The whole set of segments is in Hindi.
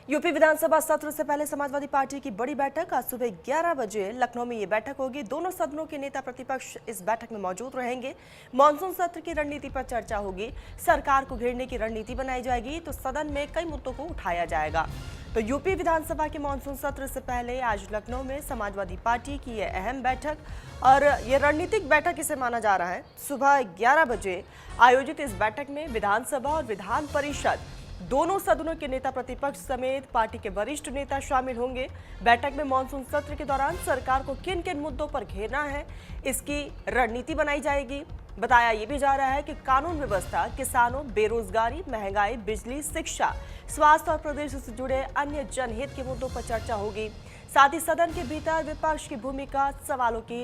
यूपी विधानसभा सत्र से पहले समाजवादी पार्टी की बड़ी बैठक आज सुबह 11 बजे लखनऊ में ये बैठक होगी। दोनों सदनों के नेता प्रतिपक्ष इस बैठक में मौजूद रहेंगे। मानसून सत्र की रणनीति पर चर्चा होगी। सरकार को घेरने की रणनीति बनाई जाएगी तो सदन में कई मुद्दों को उठाया जाएगा। तो यूपी विधानसभा के मानसून सत्र से पहले आज लखनऊ में समाजवादी पार्टी की यह अहम बैठक और ये रणनीतिक बैठक इसे माना जा रहा है। सुबह 11 बजे आयोजित इस बैठक में विधानसभा और विधान परिषद दोनों सदनों के नेता प्रतिपक्ष समेत पार्टी के वरिष्ठ नेता शामिल होंगे। बैठक में मानसून सत्र के दौरान सरकार को किन किन मुद्दों पर घेरना है, इसकी रणनीति बनाई जाएगी। बताया ये भी जा रहा है कि कानून व्यवस्था, किसानों, बेरोजगारी, महंगाई, बिजली, शिक्षा, स्वास्थ्य और प्रदेश से जुड़े अन्य जनहित के मुद्दों पर चर्चा होगी। साथ ही सदन के भीतर विपक्ष की भूमिका, सवालों की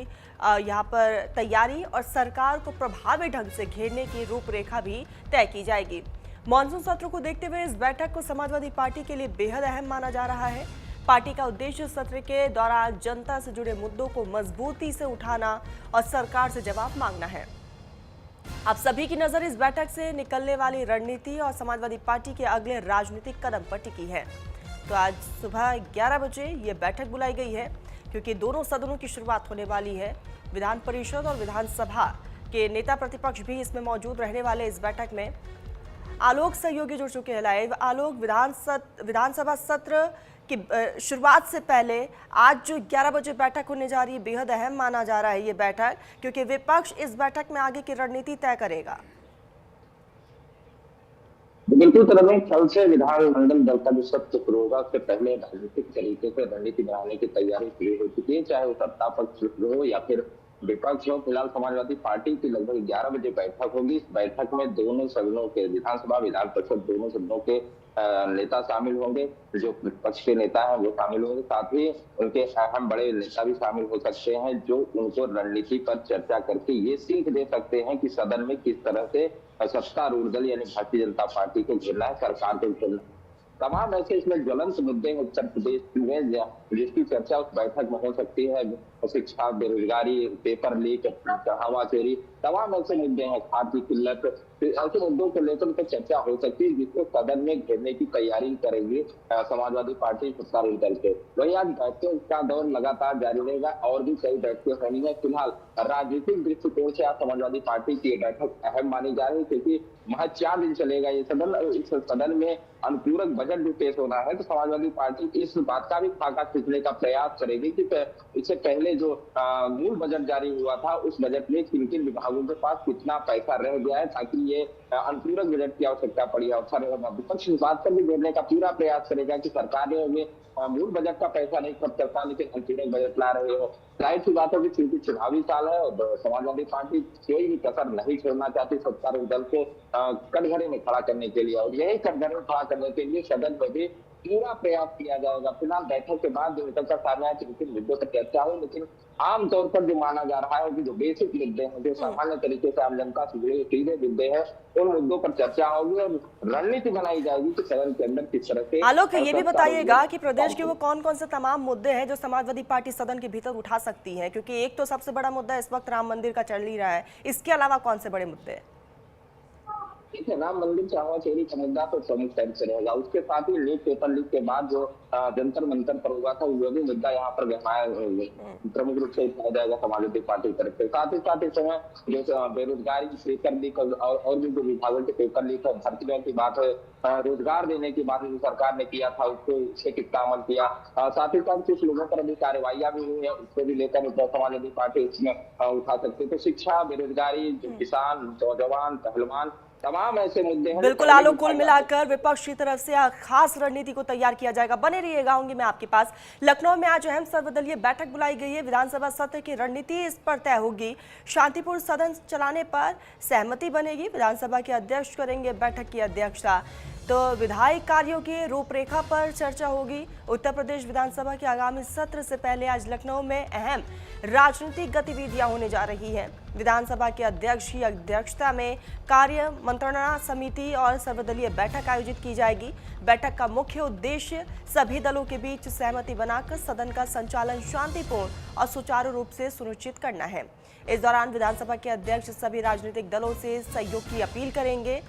यहाँ पर तैयारी और सरकार को प्रभावी ढंग से घेरने की रूपरेखा भी तय की जाएगी। मानसून सत्र को देखते हुए इस बैठक को समाजवादी पार्टी के लिए बेहद अहम माना जा रहा है। पार्टी का उद्देश्य सत्र के दौरान जनता से जुड़े मुद्दों को मजबूती से उठाना और सरकार से जवाब मांगना है। आप सभी की नजर इस बैठक से निकलने वाली रणनीति और समाजवादी पार्टी के अगले राजनीतिक कदम पर टिकी है। तो आज सुबह 11 बजे ये बैठक बुलाई गई है क्योंकि दोनों सदनों की शुरुआत होने वाली है। विधान परिषद और विधानसभा के नेता प्रतिपक्ष भी इसमें मौजूद रहने वाले। इस बैठक में आलोक सहयोगी जुड़ चुके हैं लाइव। आलोक, विधानसभा सत्र की शुरुआत से पहले आज जो 11 बजे बैठक होने जा रही है, बेहद अहम माना जा रहा है ये बैठक, क्योंकि विपक्ष इस बैठक में आगे की रणनीति तय करेगा। बिल्कुल तरह कल से विधानमंडल दल का जो सत्र शुरू होगा उससे पहले राजनीतिक तरीके से रणनीति बनाने की तैयारी शुरू हो चुकी है, चाहे वो सत्ता पक्ष हो या फिर विपक्ष हो। फिलहाल समाजवादी पार्टी की लगभग 11 बजे बैठक होगी। इस बैठक में दोनों सदनों के, विधानसभा विधान परिषद दोनों सदनों के नेता शामिल होंगे। जो विपक्ष के नेता हैं वो शामिल होंगे, साथ ही उनके अहम बड़े नेता भी शामिल हो सकते हैं जो उनको रणनीति पर चर्चा करके ये सीख दे सकते हैं कि सदन में किस तरह से सत्तारूढ़ दल यानी भारतीय जनता पार्टी को घेरना है, सरकार को घेरना है। तमाम ऐसे इसमें ज्वलंत मुद्दे उत्तर प्रदेश में जिसकी चर्चा उस बैठक में हो सकती है। शिक्षा, बेरोजगारी, पेपर लीक, हवा चोरी, तमाम ऐसे मुद्दे हैं, खाद की किल्लत, ऐसे मुद्दों को लेकर तो चर्चा हो सकती है जिसको सदन में घेरने की तैयारी करेंगे समाजवादी पार्टी सत्तारूढ़ दल के। वही आज बैठकों का दौर लगातार जारी रहेगा और भी कई बैठकें होनी है। फिलहाल राजनीतिक दृष्टिकोण से आज समाजवादी पार्टी की बैठक अहम मानी जा रही है क्योंकि महज 4 दिन चलेगा ये सदन। इस सदन में अनुपूरक बजट भी पेश होना है, तो समाजवादी पार्टी इस बात का भी खाका खींचने का प्रयास करेगी कि इससे पहले जो मूल बजट जारी हुआ था उस बजट में किन किन विभागों के पास कितना पैसा रह गया है ताकि ये अनुपूरक बजट की आवश्यकता पड़ी है। विपक्ष इस बात पर भी जोड़ने का पूरा प्रयास करेगा कि सरकार ने हमें मूल बजट का पैसा नहीं खर्च करता लेकिन अनुपूरक बजट ला रहे हो। जाहिर सी बात है कि चूंकि चुनावी साल है और समाजवादी पार्टी कोई भी कसर नहीं छोड़ना चाहती सत्तारूढ़ दल को कटघरे में खड़ा करने के लिए, और यही कटघरे में खड़ा करने के लिए सदन में भी पूरा प्रयास किया जाएगा। फिलहाल बैठक के बाद जो निकल कर सामने आए कि मुद्दों पर चर्चा हो, लेकिन आमतौर पर जो माना जा रहा है कि जो बेसिक मुद्दे हैं, जो सामान्य तरीके से आम जनता से जुड़े सीधे मुद्दे हैं, उन मुद्दों पर चर्चा होगी और रणनीति बनाई जाएगी कि सदन के अंदर किस तरह से। आलोक, ये भी बताइएगा कि प्रदेश के वो कौन कौन से तमाम मुद्दे हैं जो समाजवादी पार्टी सदन के भीतर उठा सकती है, क्योंकि एक तो सबसे बड़ा मुद्दा इस वक्त राम मंदिर का चल ही रहा है, इसके अलावा कौन से बड़े मुद्दे हैं? ठीक है, राम मंदिर चावा चोरी का मुद्दा तो प्रमुख टाइप से रहेगा। उसके साथ ही लीक, पेपर लीक के बाद जो जंतर मंतर पर हुआ था वो भी मुद्दा यहाँ पर प्रमुख रूप से उठाया जाएगा समाजवादी पार्टी की तरफ से। साथ ही समय जो बेरोजगारी, पेपर लीक और भी जो विभागों के पेपर लीक है, भर्तियों की बात है, रोजगार देने की बात जो सरकार ने किया था उससे कितना अमल किया, साथ ही साथ कुछ लोगों पर अभी कार्रवाइयां भी हुई है, उसको भी लेकर समाजवादी पार्टी उसमें उठा सकती है। तो शिक्षा, बेरोजगारी, किसान, नौजवान, पहलवान, तमाम ऐसे मुद्दे हैं। बिल्कुल आलोक, कुल मिलाकर विपक्ष की तरफ से खास रणनीति को तैयार किया जाएगा। बने रहिएगा, होंगे मैं आपके पास। लखनऊ में आज अहम सर्वदलीय बैठक बुलाई गई है। विधानसभा सत्र की रणनीति इस पर तय होगी। शांतिपूर्ण सदन चलाने पर सहमति बनेगी। विधानसभा के अध्यक्ष करेंगे बैठक की अध्यक्षता। तो विधायी कार्यों की रूपरेखा पर चर्चा होगी। उत्तर प्रदेश विधानसभा के आगामी सत्र से पहले आज लखनऊ में अहम राजनीतिक गतिविधियां होने जा रही हैं। विधानसभा के अध्यक्ष की अध्यक्षता में कार्य मंत्रणा समिति और सर्वदलीय बैठक आयोजित की जाएगी। बैठक का मुख्य उद्देश्य सभी दलों के बीच सहमति बनाकर सदन का संचालन शांतिपूर्ण और सुचारू रूप से सुनिश्चित करना है। इस दौरान विधानसभा के अध्यक्ष सभी राजनीतिक दलों से सहयोग की अपील करेंगे।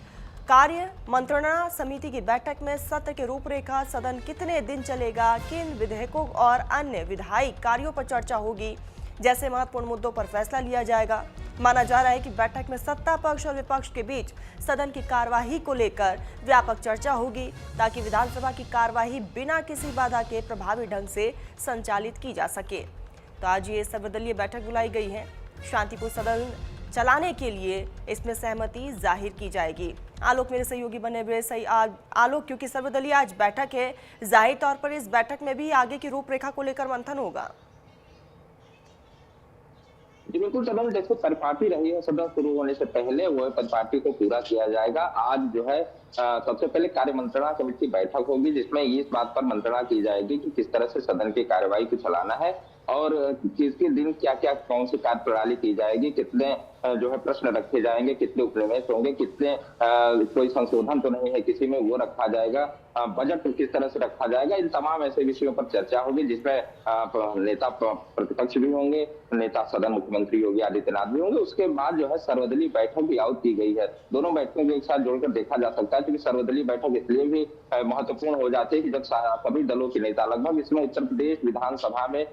कार्य मंत्रणा समिति की बैठक में सत्र की रूपरेखा, सदन कितने दिन चलेगा, किन विधेयकों और अन्य विधायी कार्यों पर चर्चा होगी जैसे महत्वपूर्ण मुद्दों पर फैसला लिया जाएगा। माना जा रहा है कि बैठक में सत्ता पक्ष और विपक्ष के बीच सदन की कार्यवाही को लेकर व्यापक चर्चा होगी ताकि विधानसभा की कार्यवाही बिना किसी बाधा के प्रभावी ढंग से संचालित की जा सके। तो आज ये सर्वदलीय बैठक बुलाई गई है। शांतिपूर्ण सदन चलाने के लिए इसमें सहमति जाहिर की जाएगी। आलोक मेरे सहयोगी बने हुए आलोक, क्योंकि सर्वदलीय आज बैठक है, जाहिर तौर पर इस बैठक में भी आगे की रूपरेखा को लेकर मंथन होगा। जी बिल्कुल सदन जैसे परिपाटी रही है, सदन शुरू होने से पहले वो परिपाटी को पूरा किया जाएगा। आज जो है सबसे पहले कार्य मंत्रणा समिति की बैठक होगी जिसमें इस बात पर मंत्रणा की जाएगी कि किस तरह से सदन की कार्यवाही को चलाना है और किसके दिन क्या क्या कौन सी कार्य प्रणाली की जाएगी, कितने जो है प्रश्न रखे जाएंगे, कितने उपनिवेश होंगे, कितने कोई संशोधन तो नहीं है किसी में, वो रखा जाएगा, बजट किस तरह से रखा जाएगा। इन तमाम ऐसे विषयों पर चर्चा होगी जिसमें नेता प्रतिपक्ष भी होंगे, नेता सदन मुख्यमंत्री योगी आदित्यनाथ भी होंगे। उसके बाद जो है सर्वदलीय बैठक भी आउट की गई है। दोनों बैठकों को एक साथ जोड़कर देखा जा सकता है क्योंकि सर्वदलीय बैठक इसलिए भी महत्वपूर्ण हो जाती है कि जब सभी दलों के नेता, लगभग इसमें उत्तर प्रदेश विधानसभा में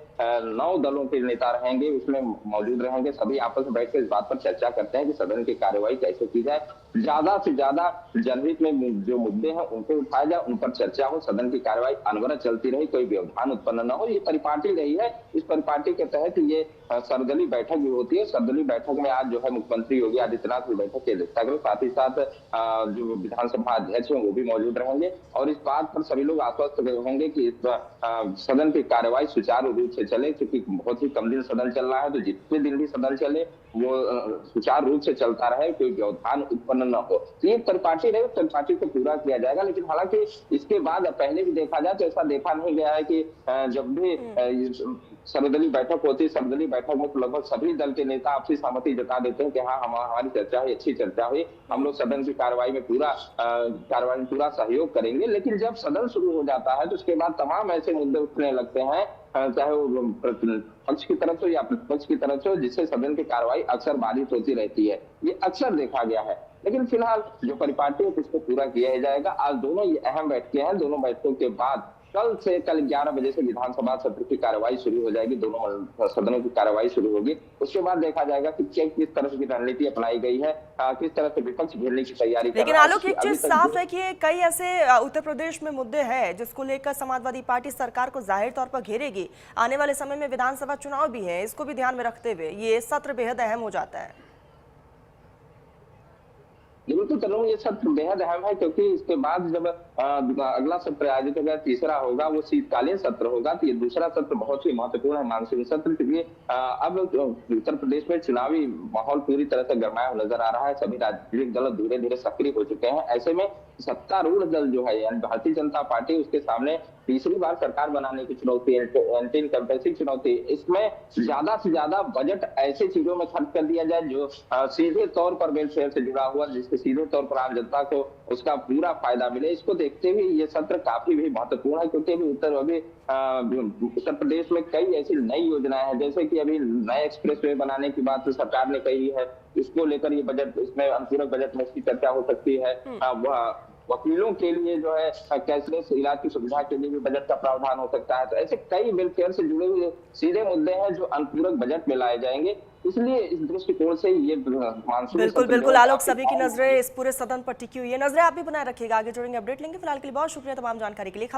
9 दलों के नेता रहेंगे, उसमें मौजूद रहेंगे, सभी आपस में बैठकर इस बात पर चर्चा करते हैं कि सदन की कार्यवाही कैसे की जाए, ज्यादा से ज्यादा जनहित में जो मुद्दे हैं उनको उठाया जाए, उन पर चर्चा हो, सदन की कार्यवाही अनवरत चलती रही, कोई व्यवधान उत्पन्न न हो। ये परिपाटी रही है। इस परिपाटी के तहत ये सर्वदलीय बैठक भी होती है। सर्वदलीय बैठक में आज जो है मुख्यमंत्री योगी आदित्यनाथ की बैठक की अध्यक्षता करें, साथ ही साथ जो विधानसभा अध्यक्ष हैं वो भी मौजूद रहेंगे और इस बात पर सभी लोग आश्वस्त होंगे कि सदन की कार्यवाही सुचारू रूप से चले, क्योंकि बहुत ही कम दिन सदन चल रहा है, तो जितने दिन भी सदन चले वो सुचारू रूप से चलता रहे, कोई व्यवधान उत्पन्न न हो। तो ये परिपाटी रहे, परिपाटी को पूरा किया जाएगा। लेकिन हालांकि इसके बाद पहले भी देखा जाए तो ऐसा देखा नहीं गया है कि जब भी सर्वदलीय बैठक होती है, सर्वदलीय बैठक में तो लगभग सभी दल के नेता आपसी सहमति जता देते हैं कि हाँ हमारी चर्चा हुई, अच्छी चर्चा हुई, हम लोग सदन की कार्यवाही में पूरा सहयोग करेंगे। लेकिन जब सदन शुरू हो जाता है तो उसके बाद तमाम ऐसे मुद्दे उठने लगते हैं, चाहे वो पक्ष की तरफ से या प्रतिपक्ष की तरफ से, जिससे सदन की कार्यवाही अक्सर बाधित होती रहती है। ये अक्सर देखा गया है। लेकिन फिलहाल जो परिपाटी है उसको पूरा किया जाएगा। आज दोनों ये अहम बैठकें हैं। दोनों बैठकों के बाद कल 11 बजे से विधानसभा सत्र की कार्यवाही शुरू हो जाएगी, दोनों सदनों की कार्यवाही शुरू होगी। उसके बाद देखा जाएगा कि किस तरह की रणनीति अपनाई गई है, किस तरह से विपक्ष घेरने की तैयारी कर रहा है। लेकिन आलोक, एक चीज साफ है कि कई ऐसे उत्तर प्रदेश में मुद्दे हैं जिसको लेकर समाजवादी पार्टी सरकार को जाहिर तौर पर घेरेगी। आने वाले समय में विधानसभा चुनाव भी है, इसको भी ध्यान में रखते हुए ये सत्र बेहद अहम हो जाता है। बिल्कुल करूँ, ये सत्र बेहद अहम है क्योंकि इसके बाद जब अगला सत्र आयोजित होगा, तीसरा होगा, वो शीतकालीन सत्र होगा। तो ये दूसरा सत्र बहुत ही महत्वपूर्ण है, मानसून सत्र, क्योंकि अब उत्तर प्रदेश में चुनावी माहौल पूरी तरह से गरमाया नजर आ रहा है। सभी राजनीतिक दल धीरे धीरे सक्रिय हो चुके हैं। ऐसे में सत्तारूढ़ दल जो है यानी भारतीय जनता पार्टी, उसके सामने तीसरी बार सरकार बनाने की चुनौती, एंटी इनकम्बेंसी चुनौती। इसमें ज्यादा से ज्यादा बजट ऐसे चीजों में खर्च कर दिया जाए जो सीधे तौर पर वेलफेयर से जुड़ा हुआ, जिससे सीधे तौर पर आम जनता को उसका पूरा फायदा मिले। इसको देखते हुए ये सत्र काफी भी महत्वपूर्ण है क्योंकि अभी उत्तर प्रदेश में कई ऐसी नई योजनाएं हैं, जैसे कि अभी नए एक्सप्रेसवे बनाने की बात सरकार ने कही है। इसको लेकर ये बजट, इसमें अनुपूरक बजट में इसकी चर्चा हो सकती है। वकीलों के लिए जो है कैशलेस इलाज की सुविधा के लिए भी बजट का प्रावधान हो सकता है। तो ऐसे कई वेलफेयर से जुड़े हुए सीधे मुद्दे हैं जो अनुपूरक बजट में लाए जाएंगे। इसलिए इस दृष्टिकोण से ये मानसून बिल्कुल आलोक, सभी की नजरें इस पूरे सदन पर टिकी हुई है। नजरें आप भी बनाए रखिएगा, आगे जुड़ेंगे, अपडेट लेंगे। फिलहाल के लिए बहुत शुक्रिया तमाम जानकारी के लिए।